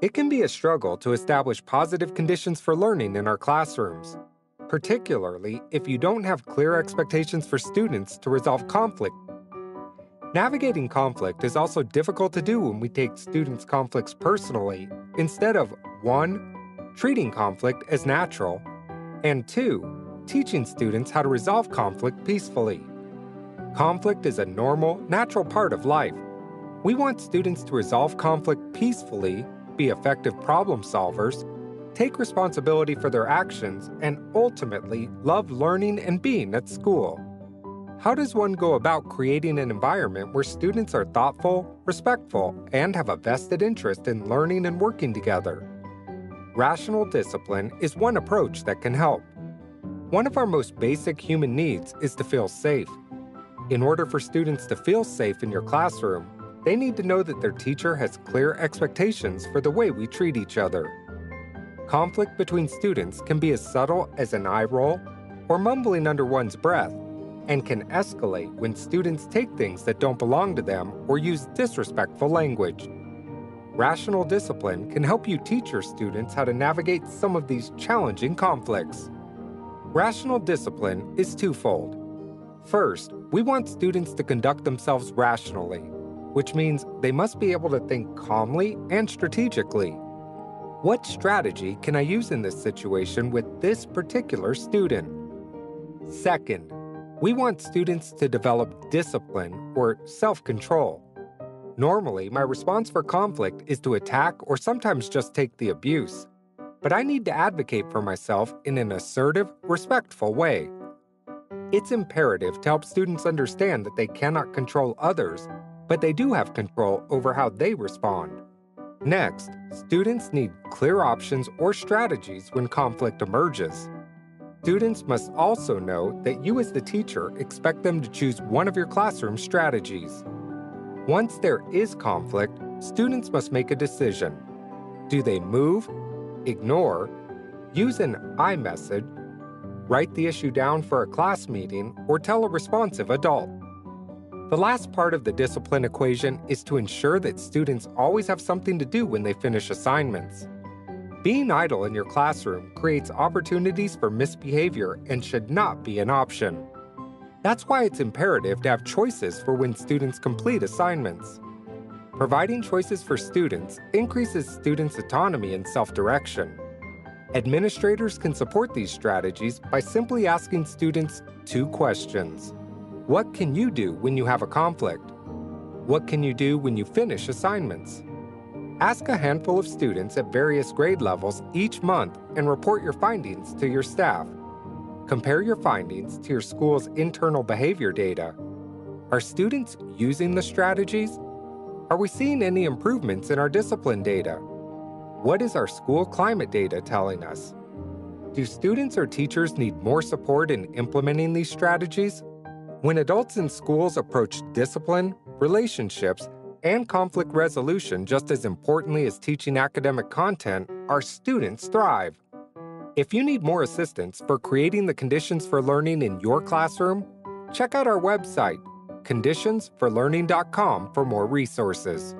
It can be a struggle to establish positive conditions for learning in our classrooms, particularly if you don't have clear expectations for students to resolve conflict. Navigating conflict is also difficult to do when we take students' conflicts personally instead of 1. Treating conflict as natural, and 2. Teaching students how to resolve conflict peacefully. Conflict is a normal, natural part of life. We want students to resolve conflict peacefully, be effective problem solvers, take responsibility for their actions, and ultimately love learning and being at school. How does one go about creating an environment where students are thoughtful, respectful, and have a vested interest in learning and working together? Rational discipline is one approach that can help. One of our most basic human needs is to feel safe. In order for students to feel safe in your classroom, they need to know that their teacher has clear expectations for the way we treat each other. Conflict between students can be as subtle as an eye roll or mumbling under one's breath, and can escalate when students take things that don't belong to them or use disrespectful language. Rational discipline can help you teach your students how to navigate some of these challenging conflicts. Rational discipline is twofold. First, we want students to conduct themselves rationally, which means they must be able to think calmly and strategically. What strategy can I use in this situation with this particular student? Second, we want students to develop discipline or self-control. Normally, my response for conflict is to attack or sometimes just take the abuse. But I need to advocate for myself in an assertive, respectful way. It's imperative to help students understand that they cannot control others, but they do have control over how they respond. Next, students need clear options or strategies when conflict emerges. Students must also know that you as the teacher expect them to choose one of your classroom strategies. Once there is conflict, students must make a decision. Do they move, ignore, use an I message, write the issue down for a class meeting, or tell a responsive adult? The last part of the discipline equation is to ensure that students always have something to do when they finish assignments. Being idle in your classroom creates opportunities for misbehavior and should not be an option. That's why it's imperative to have choices for when students complete assignments. Providing choices for students increases students' autonomy and self-direction. Administrators can support these strategies by simply asking students 2 questions. What can you do when you have a conflict? What can you do when you finish assignments? Ask a handful of students at various grade levels each month and report your findings to your staff. Compare your findings to your school's internal behavior data. Are students using the strategies? Are we seeing any improvements in our discipline data? What is our school climate data telling us? Do students or teachers need more support in implementing these strategies? When adults in schools approach discipline, relationships, and conflict resolution just as importantly as teaching academic content, our students thrive. If you need more assistance for creating the conditions for learning in your classroom, check out our website, conditionsforlearning.com, for more resources.